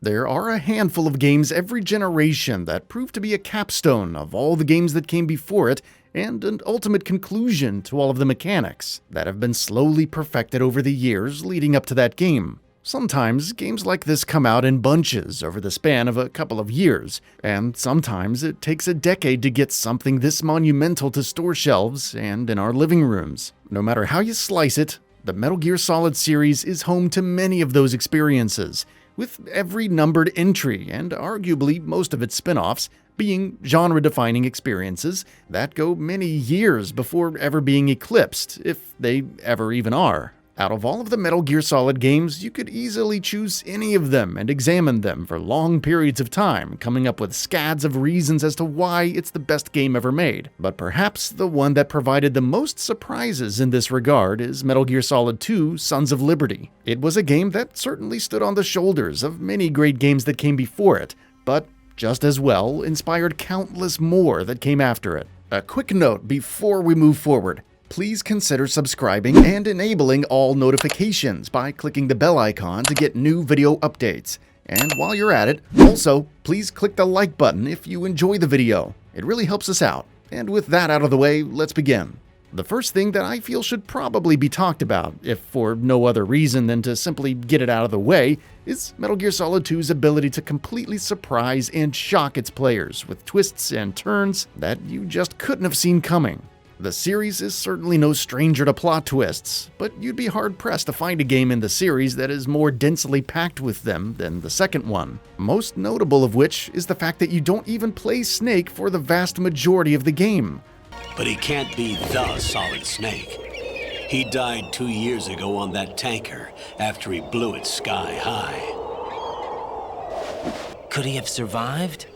There are a handful of games every generation that prove to be a capstone of all the games that came before it and an ultimate conclusion to all of the mechanics that have been slowly perfected over the years leading up to that game. Sometimes games like this come out in bunches over the span of a couple of years, and sometimes it takes a decade to get something this monumental to store shelves and in our living rooms. No matter how you slice it, the Metal Gear Solid series is home to many of those experiences, with every numbered entry and arguably most of its spin-offs being genre-defining experiences that go many years before ever being eclipsed, if they ever even are. Out of all of the Metal Gear Solid games, you could easily choose any of them and examine them for long periods of time, coming up with scads of reasons as to why it's the best game ever made. But perhaps the one that provided the most surprises in this regard is Metal Gear Solid 2: Sons of Liberty. It was a game that certainly stood on the shoulders of many great games that came before it, but just as well inspired countless more that came after it. A quick note before we move forward. Please consider subscribing and enabling all notifications by clicking the bell icon to get new video updates. And while you're at it, also, please click the like button if you enjoy the video. It really helps us out. And with that out of the way, let's begin. The first thing that I feel should probably be talked about, if for no other reason than to simply get it out of the way, is Metal Gear Solid 2's ability to completely surprise and shock its players with twists and turns that you just couldn't have seen coming. The series is certainly no stranger to plot twists, but you'd be hard-pressed to find a game in the series that is more densely packed with them than the second one. Most notable of which is the fact that you don't even play Snake for the vast majority of the game. But he can't be the Solid Snake. He died 2 years ago on that tanker after he blew it sky high. Could he have survived?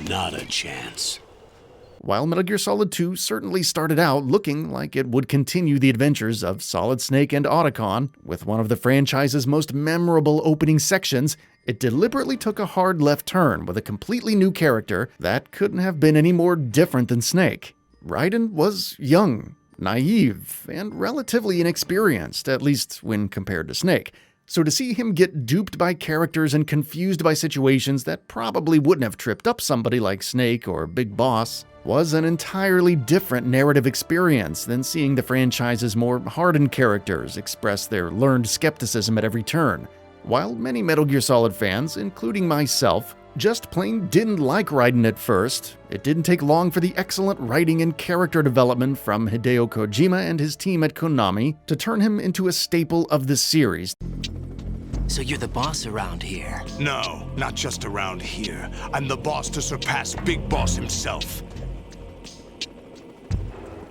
Not a chance. While Metal Gear Solid 2 certainly started out looking like it would continue the adventures of Solid Snake and Otacon, with one of the franchise's most memorable opening sections, it deliberately took a hard left turn with a completely new character that couldn't have been any more different than Snake. Raiden was young, naive, and relatively inexperienced, at least when compared to Snake. So to see him get duped by characters and confused by situations that probably wouldn't have tripped up somebody like Snake or Big Boss was an entirely different narrative experience than seeing the franchise's more hardened characters express their learned skepticism at every turn. While many Metal Gear Solid fans, including myself, just plain didn't like Raiden at first, it didn't take long for the excellent writing and character development from Hideo Kojima and his team at Konami to turn him into a staple of the series. So you're the boss around here? No, not just around here. I'm the boss to surpass Big Boss himself.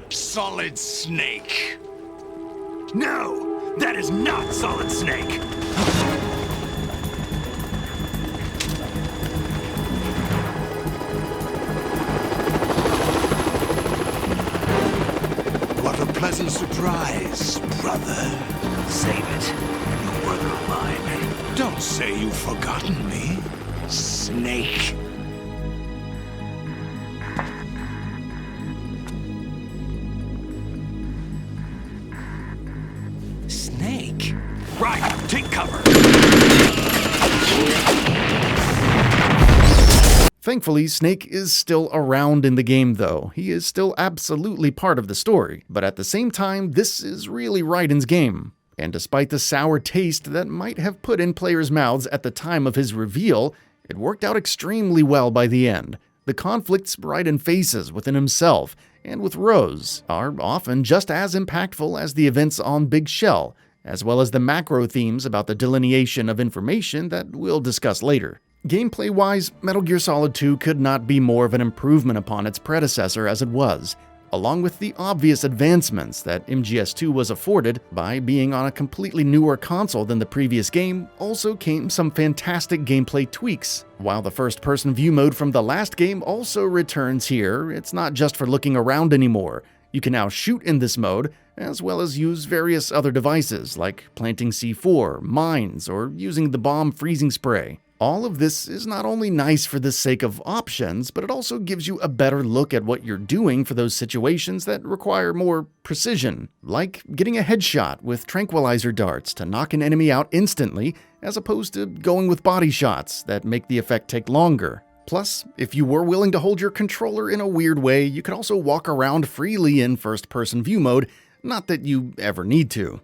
Solid Snake. No, that is not Solid Snake. What a pleasant surprise, brother. Save it. You brother of mine. Don't say you've forgotten me, Snake. Snake? Right, take cover. Thankfully, Snake is still around in the game though. He is still absolutely part of the story, but at the same time, this is really Raiden's game. And despite the sour taste that might have put in players' mouths at the time of his reveal, it worked out extremely well by the end. The conflicts Raiden faces within himself and with Rose are often just as impactful as the events on Big Shell, as well as the macro themes about the delineation of information that we'll discuss later. Gameplay-wise, Metal Gear Solid 2 could not be more of an improvement upon its predecessor as it was. Along with the obvious advancements that MGS2 was afforded by being on a completely newer console than the previous game, also came some fantastic gameplay tweaks. While the first-person view mode from the last game also returns here, it's not just for looking around anymore. You can now shoot in this mode, as well as use various other devices like planting C4, mines, or using the bomb freezing spray. All of this is not only nice for the sake of options, but it also gives you a better look at what you're doing for those situations that require more precision, like getting a headshot with tranquilizer darts to knock an enemy out instantly, as opposed to going with body shots that make the effect take longer. Plus, if you were willing to hold your controller in a weird way, you could also walk around freely in first-person view mode, not that you ever need to.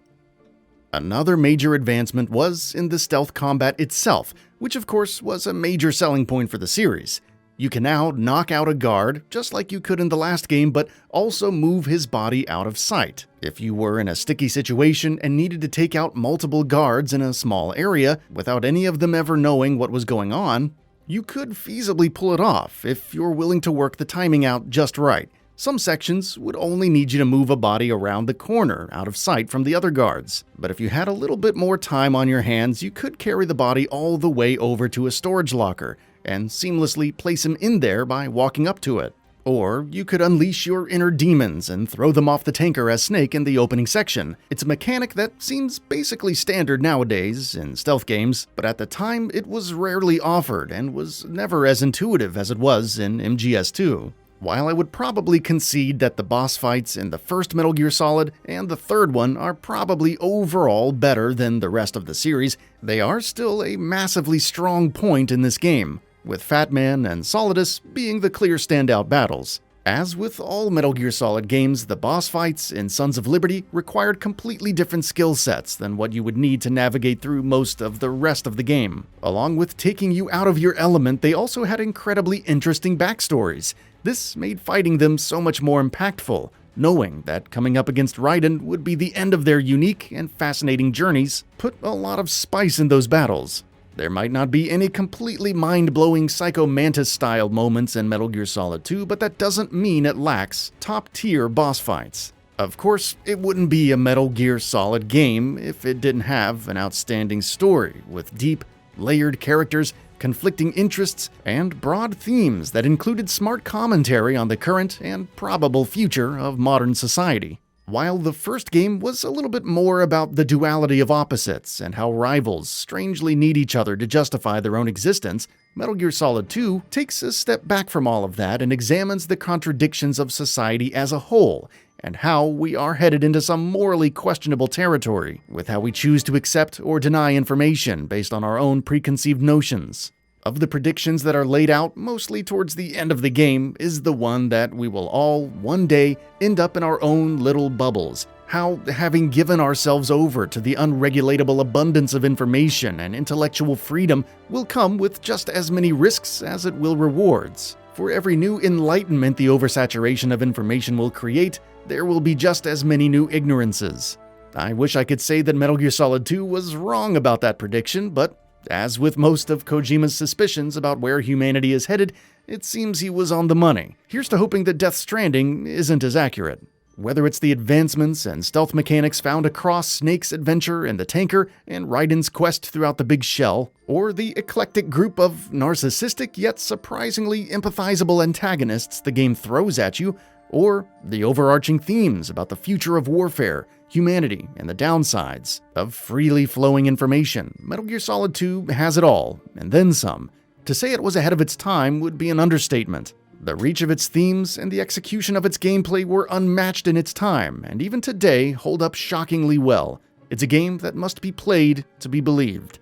Another major advancement was in the stealth combat itself, which of course was a major selling point for the series. You can now knock out a guard, just like you could in the last game, but also move his body out of sight. If you were in a sticky situation and needed to take out multiple guards in a small area without any of them ever knowing what was going on, you could feasibly pull it off if you're willing to work the timing out just right. Some sections would only need you to move a body around the corner, out of sight from the other guards. But if you had a little bit more time on your hands, you could carry the body all the way over to a storage locker and seamlessly place him in there by walking up to it. Or you could unleash your inner demons and throw them off the tanker as Snake in the opening section. It's a mechanic that seems basically standard nowadays in stealth games, but at the time it was rarely offered and was never as intuitive as it was in MGS2. While I would probably concede that the boss fights in the first Metal Gear Solid and the third one are probably overall better than the rest of the series, they are still a massively strong point in this game, with Fat Man and Solidus being the clear standout battles. As with all Metal Gear Solid games, the boss fights in Sons of Liberty required completely different skill sets than what you would need to navigate through most of the rest of the game. Along with taking you out of your element, they also had incredibly interesting backstories. This made fighting them so much more impactful, knowing that coming up against Raiden would be the end of their unique and fascinating journeys put a lot of spice in those battles. There might not be any completely mind-blowing Psycho Mantis-style moments in Metal Gear Solid 2, but that doesn't mean it lacks top-tier boss fights. Of course, it wouldn't be a Metal Gear Solid game if it didn't have an outstanding story with deep, layered characters, conflicting interests, and broad themes that included smart commentary on the current and probable future of modern society. While the first game was a little bit more about the duality of opposites and how rivals strangely need each other to justify their own existence, Metal Gear Solid 2 takes a step back from all of that and examines the contradictions of society as a whole, and how we are headed into some morally questionable territory, with how we choose to accept or deny information based on our own preconceived notions. Of the predictions that are laid out mostly towards the end of the game is the one that we will all, one day, end up in our own little bubbles. How, having given ourselves over to the unregulatable abundance of information and intellectual freedom, will come with just as many risks as it will rewards. For every new enlightenment the oversaturation of information will create, there will be just as many new ignorances. I wish I could say that Metal Gear Solid 2 was wrong about that prediction, but as with most of Kojima's suspicions about where humanity is headed, it seems he was on the money. Here's to hoping that Death Stranding isn't as accurate. Whether it's the advancements and stealth mechanics found across Snake's adventure in the tanker and Raiden's quest throughout the Big Shell, or the eclectic group of narcissistic yet surprisingly empathizable antagonists the game throws at you, or the overarching themes about the future of warfare, humanity, and the downsides of freely flowing information, Metal Gear Solid 2 has it all, and then some. To say it was ahead of its time would be an understatement. The reach of its themes and the execution of its gameplay were unmatched in its time, and even today hold up shockingly well. It's a game that must be played to be believed.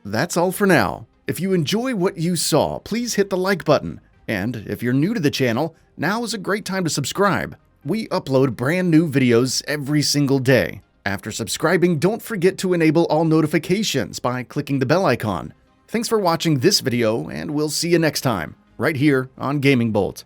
That's all for now. If you enjoy what you saw, please hit the like button. And if you're new to the channel, now is a great time to subscribe. We upload brand new videos every single day. After subscribing, don't forget to enable all notifications by clicking the bell icon. Thanks for watching this video, and we'll see you next time, right here on GamingBolt.